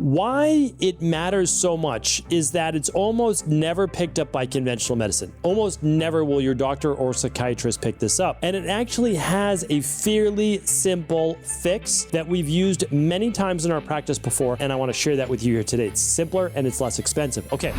Why it matters so much is that it's almost never picked up by conventional medicine. Almost never will your doctor or psychiatrist pick this up. And it actually has a fairly simple fix that we've used many times in our practice before, and I want to share that with you here today. It's simpler and it's less expensive. Okay.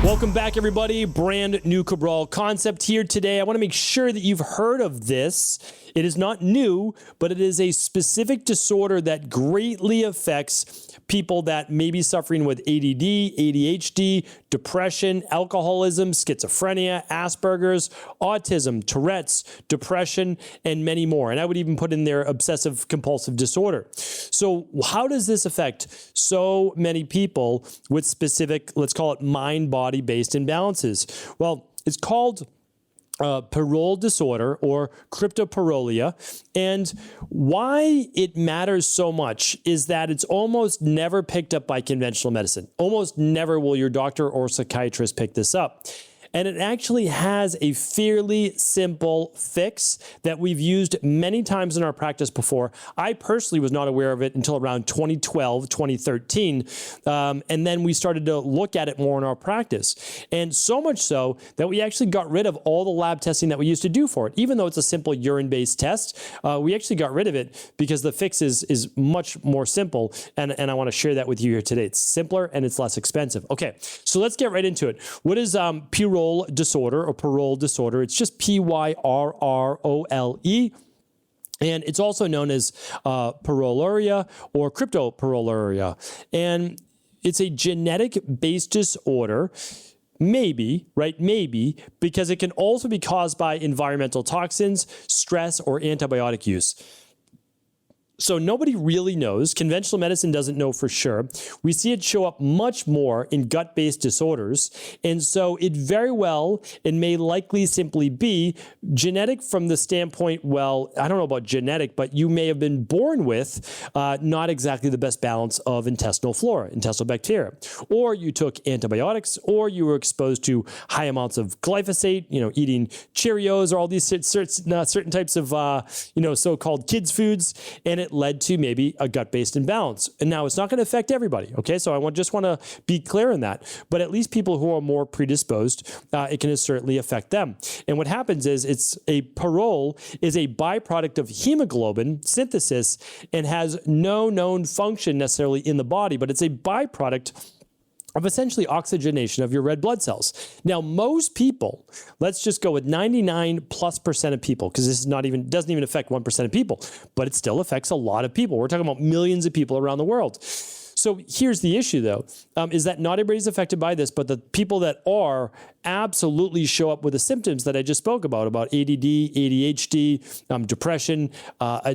Welcome back, everybody. Brand new Cabral concept here today. I want to make sure that you've heard of this. It is not new, but it is a specific disorder that greatly affects people that may be suffering with ADD, ADHD, depression, alcoholism, schizophrenia, Aspergers, autism, Tourettes, depression, and many more. And I would even put in there obsessive compulsive disorder. So how does this affect so many people with specific, let's call it mind-body based imbalances? Well, it's called pyrrole disorder or cryptopyrrolia. And why it matters so much is that it's almost never picked up by conventional medicine. Almost never will your doctor or psychiatrist pick this up. And it actually has a fairly simple fix that we've used many times in our practice before. I personally was not aware of it until around 2012, 2013. And then we started to look at it more in our practice. And so much so that we actually got rid of all the lab testing that we used to do for it. Even though it's a simple urine-based test, we actually got rid of it because the fix is much more simple. And I want to share that with you here today. It's simpler and it's less expensive. Okay, so let's get right into it. What is pyrrole disorder or pyrrole disorder? It's just Pyrrole. And it's also known as pyrroluria or cryptopyrroluria. And it's a genetic-based disorder. Maybe, right? Maybe, because it can also be caused by environmental toxins, stress, or antibiotic use. So nobody really knows. Conventional medicine doesn't know for sure. We see it show up much more in gut-based disorders. And so it very well and may likely simply be genetic from the standpoint, well, I don't know about genetic, but you may have been born with not exactly the best balance of intestinal flora, intestinal bacteria. Or you took antibiotics, or you were exposed to high amounts of glyphosate, eating Cheerios or all these certain types of, so-called kids' foods. And it led to maybe a gut-based imbalance. And now it's not going to affect everybody, okay? So I just want to be clear on that. But at least people who are more predisposed, it can certainly affect them. And what happens is pyrrole is a byproduct of hemoglobin synthesis and has no known function necessarily in the body, but it's a byproduct of essentially oxygenation of your red blood cells. Now, most people, let's just go with 99+% of people, because this doesn't even affect 1% of people, but it still affects a lot of people. We're talking about millions of people around the world. So here's the issue, though, is that not everybody's affected by this, but the people that are absolutely show up with the symptoms that I just spoke about ADD, ADHD, depression,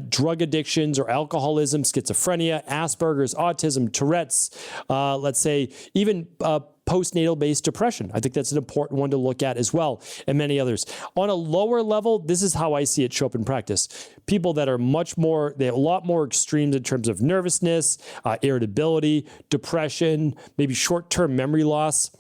drug addictions or alcoholism, schizophrenia, Aspergers, autism, Tourette's, let's say even postnatal-based depression. I think that's an important one to look at as well, and many others. On a lower level, this is how I see it show up in practice. People that are they have a lot more extremes in terms of nervousness, irritability, depression, maybe short-term memory loss,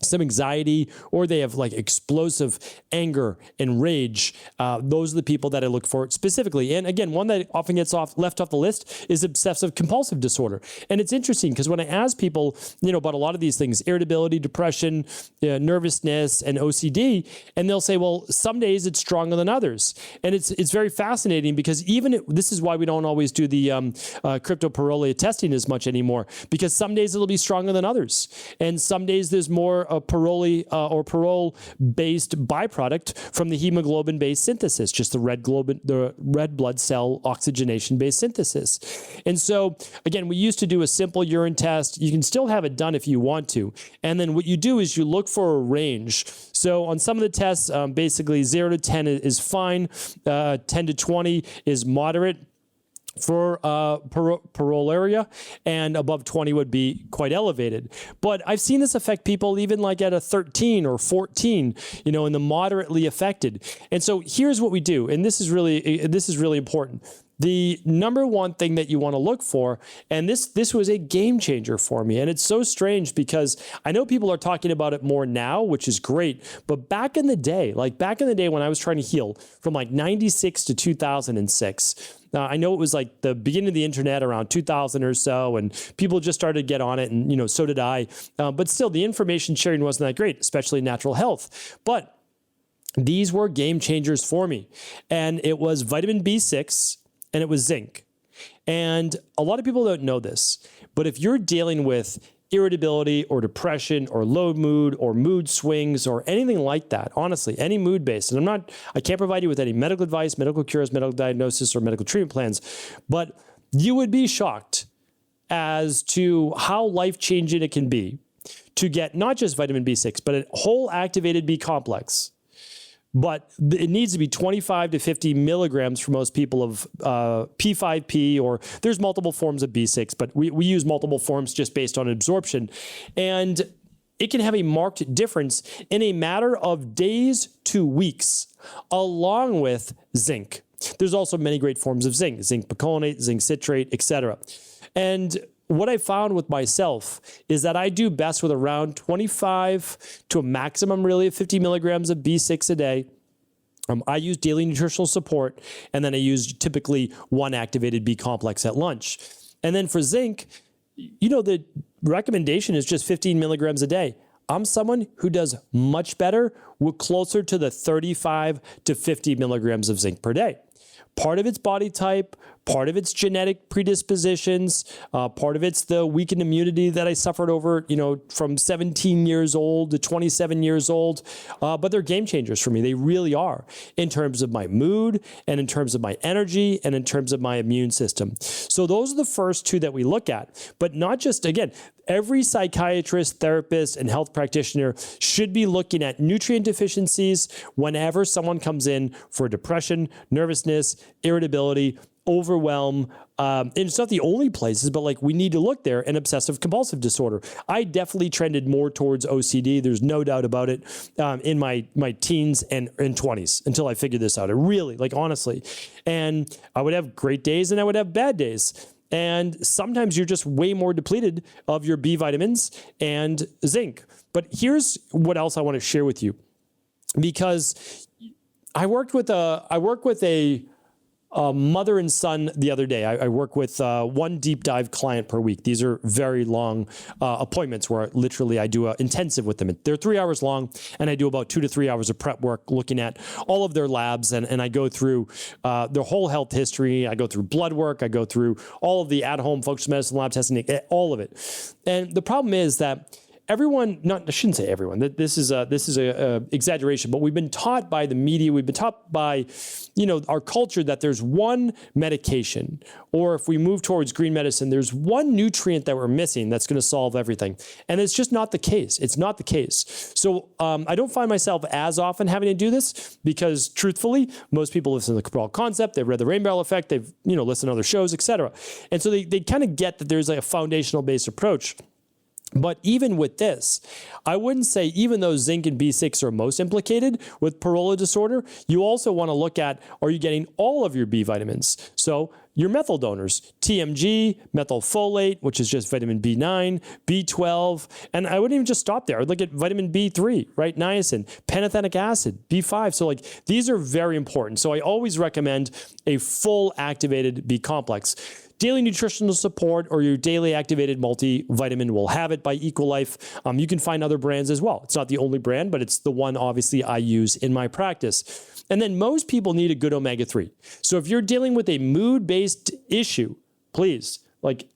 some anxiety, or they have like explosive anger and rage. Those are the people that I look for specifically. And again, one that often gets left off the list is obsessive compulsive disorder. And it's interesting because when I ask people, about a lot of these things, irritability, depression, nervousness, and OCD, and they'll say, well, some days it's stronger than others. And it's very fascinating because this is why we don't always do the cryptopyrrolia testing as much anymore, because some days it'll be stronger than others. And some days there's more pyrrole pyrrole-based byproduct from the hemoglobin-based synthesis, just the red blood cell oxygenation-based synthesis. And so, again, we used to do a simple urine test. You can still have it done if you want to. And then what you do is you look for a range. So on some of the tests, basically 0 to 10 is fine, 10 to 20 is moderate for pyrroluria, and above 20 would be quite elevated. But I've seen this affect people even like at a 13 or 14, in the moderately affected. And so here's what we do, and this is really important. the number one thing that you want to look for, and this was a game changer for me. And it's so strange because I know people are talking about it more now, which is great. But back in the day, when I was trying to heal from like 96 to 2006, I know it was like the beginning of the internet around 2000 or so, and people just started to get on it, and so did I. But still, the information sharing wasn't that great, especially in natural health. But these were game changers for me. And it was vitamin B6 and it was zinc. And a lot of people don't know this, but if you're dealing with irritability or depression or low mood or mood swings or anything like that, honestly, any mood based, and I can't provide you with any medical advice, medical cures, medical diagnosis, or medical treatment plans, but you would be shocked as to how life-changing it can be to get not just vitamin B6, but a whole activated B complex. But it needs to be 25 to 50 milligrams for most people of P5P, or there's multiple forms of B6, but we use multiple forms just based on absorption. And it can have a marked difference in a matter of days to weeks, along with zinc. There's also many great forms of zinc picolinate, zinc citrate, etc. And what I found with myself is that I do best with around 25 to a maximum really of 50 milligrams of B6 a day. I use daily nutritional support, and then I use typically one activated B complex at lunch. And then for zinc, the recommendation is just 15 milligrams a day. I'm someone who does much better with closer to the 35 to 50 milligrams of zinc per day. Part of it's body type, part of it's genetic predispositions, part of it's the weakened immunity that I suffered over, from 17 years old to 27 years old. But they're game changers for me. They really are, in terms of my mood and in terms of my energy and in terms of my immune system. So those are the first two that we look at, but not just, again, every psychiatrist, therapist, and health practitioner should be looking at nutrient deficiencies whenever someone comes in for depression, nervousness, irritability, overwhelm. And it's not the only places, but we need to look there. And obsessive compulsive disorder. I definitely trended more towards OCD. There's no doubt about it, in my teens and 20s until I figured this out. I really, honestly. And I would have great days and I would have bad days. And sometimes you're just way more depleted of your B vitamins and zinc. But here's what else I want to share with you, because I worked with a mother and son the other day. I work with one deep dive client per week. These are very long appointments where literally I do an intensive with them. They're 3 hours long, and I do about 2 to 3 hours of prep work looking at all of their labs, and I go through their whole health history. I go through blood work. I go through all of the at-home functional medicine lab testing, all of it. And the problem is that everyone, I shouldn't say everyone, this is a exaggeration, but we've been taught by the media, we've been taught by, our culture that there's one medication, or if we move towards green medicine, there's one nutrient that we're missing that's going to solve everything. And it's just not the case. It's not the case. So I don't find myself as often having to do this because, truthfully, most people listen to the Cabral concept. They've read the Rainbow Effect. They've, listened to other shows, etc. And so they kind of get that there's a foundational based approach. But even with this, I wouldn't say, even though zinc and B6 are most implicated with pyrrole disorder, you also want to look at, are you getting all of your B vitamins? So your methyl donors, TMG, methylfolate, which is just vitamin B9, B12, and I wouldn't even just stop there. I would look at vitamin B3, right? Niacin, pantothenic acid, B5. So these are very important. So I always recommend a full activated B complex. Daily nutritional support or your daily activated multivitamin will have it by Equilife. You can find other brands as well. It's not the only brand, but it's the one obviously I use in my practice. And then most people need a good omega-3. So if you're dealing with a mood-based issue, please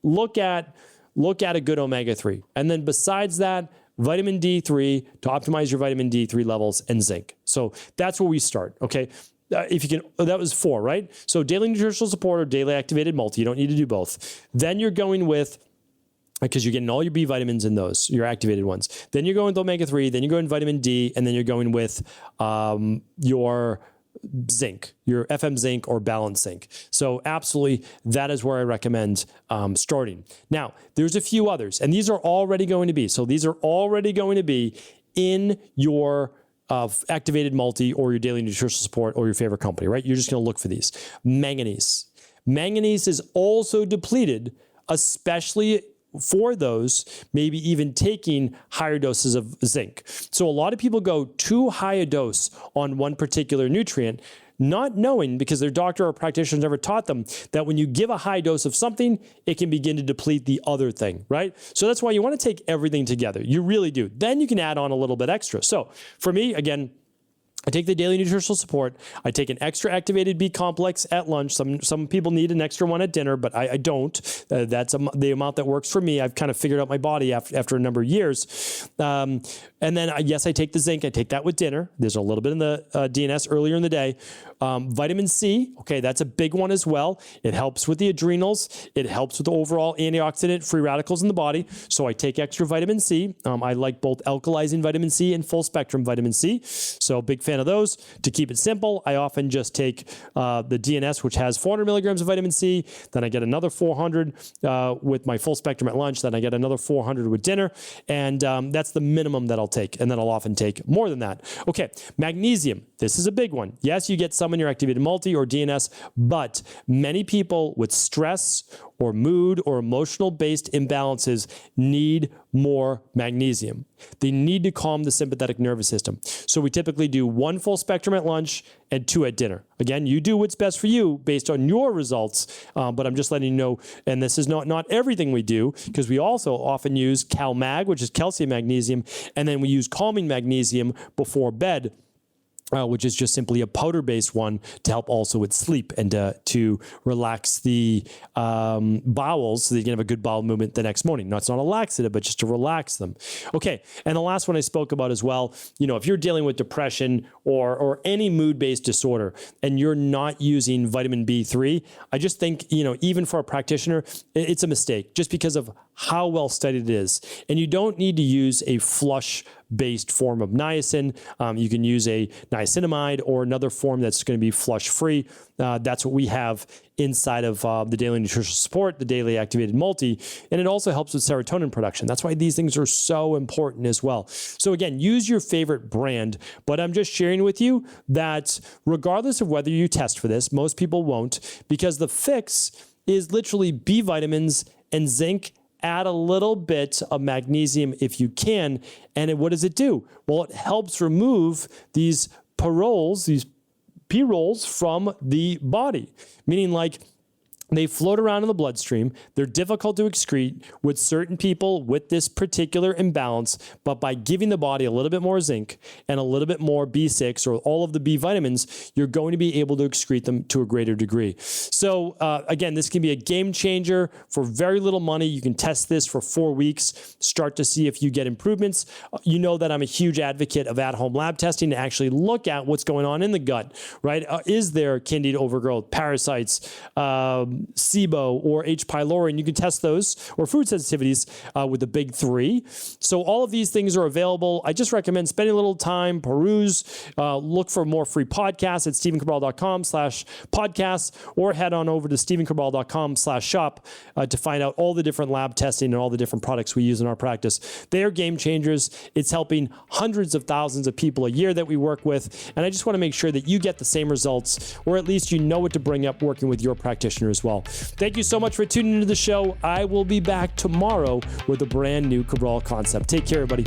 look at a good omega-3. And then besides that, vitamin D3 to optimize your vitamin D3 levels, and zinc. So that's where we start, okay? If you can, that was 4, right? So daily nutritional support or daily activated multi, you don't need to do both. Then you're going with, because you're getting all your B vitamins in those, your activated ones. Then you're going with omega-3, then you're going vitamin D, and then you're going with your zinc, your FM zinc or balanced zinc. So absolutely, that is where I recommend starting. Now, there's a few others, and these are already going to be. So these are already going to be in your activated multi or your daily nutritional support or your favorite company, right? You're just going to look for these. Manganese. Manganese is also depleted, especially for those maybe even taking higher doses of zinc. So a lot of people go too high a dose on one particular nutrient, not knowing, because their doctor or practitioner never taught them, that when you give a high dose of something, it can begin to deplete the other thing, right? So that's why you want to take everything together. You really do. Then you can add on a little bit extra. So for me, again, I take the daily nutritional support. I take an extra activated B complex at lunch. Some people need an extra one at dinner, but I don't. That's the amount that works for me. I've kind of figured out my body after a number of years. And then, yes, I take the zinc. I take that with dinner. There's a little bit in the DNS earlier in the day. Vitamin C, okay, that's a big one as well. It helps with the adrenals. It helps with the overall antioxidant free radicals in the body. So I take extra vitamin C. I like both alkalizing vitamin C and full spectrum vitamin C. So big fan of those. To keep it simple, I often just take the DNS, which has 400 milligrams of vitamin C. Then I get another 400 with my full spectrum at lunch. Then I get another 400 with dinner. And that's the minimum that I'll take. And then I'll often take more than that. Okay, magnesium. This is a big one. Yes, you get some in your activated multi or DNS, but many people with stress or mood or emotional based imbalances need more magnesium. They need to calm the sympathetic nervous system. So we typically do 1 full spectrum at lunch and 2 at dinner. Again, you do what's best for you based on your results, but I'm just letting you know, and this is not everything we do, because we also often use CalMag, which is calcium magnesium, and then we use calming magnesium before bed, which is just simply a powder-based one to help also with sleep and to relax the bowels so that you can have a good bowel movement the next morning. No, it's not a laxative, but just to relax them. Okay, and the last one I spoke about as well, if you're dealing with depression or any mood-based disorder and you're not using vitamin B3, I just think, even for a practitioner, it's a mistake just because of how well studied it is. And you don't need to use a flush-based form of niacin. You can use a niacinamide or another form that's going to be flush-free. That's what we have inside of the daily nutritional support, the daily activated multi, and it also helps with serotonin production. That's why these things are so important as well. So again, use your favorite brand, but I'm just sharing with you that regardless of whether you test for this, most people won't, because the fix is literally B vitamins and zinc. Add a little bit of magnesium if you can. And what does it do? Well, it helps remove these pyrroles from the body, meaning like they float around in the bloodstream. They're difficult to excrete with certain people with this particular imbalance, but by giving the body a little bit more zinc and a little bit more B6 or all of the B vitamins, you're going to be able to excrete them to a greater degree. So again, this can be a game changer for very little money. You can test this for 4 weeks, start to see if you get improvements. You know that I'm a huge advocate of at-home lab testing to actually look at what's going on in the gut, right? Is there candida overgrowth, parasites, SIBO or H. pylori, and you can test those, or food sensitivities with the big 3. So all of these things are available. I just recommend spending a little time, peruse, look for more free podcasts at stephencabral.com/podcasts, or head on over to stephencabral.com/shop to find out all the different lab testing and all the different products we use in our practice. They are game changers. It's helping hundreds of thousands of people a year that we work with, and I just want to make sure that you get the same results, or at least you know what to bring up working with your practitioner as well. Thank you so much for tuning into the show. I will be back tomorrow with a brand new Cabral concept. Take care, everybody.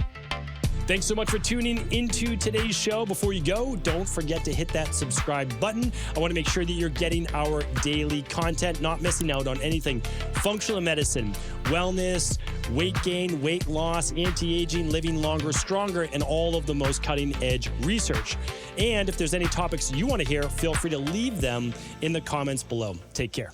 Thanks so much for tuning into today's show. Before you go, don't forget to hit that subscribe button. I want to make sure that you're getting our daily content, not missing out on anything functional medicine, wellness, weight gain, weight loss, anti-aging, living longer, stronger, and all of the most cutting-edge research. And if there's any topics you want to hear, feel free to leave them in the comments below. Take care.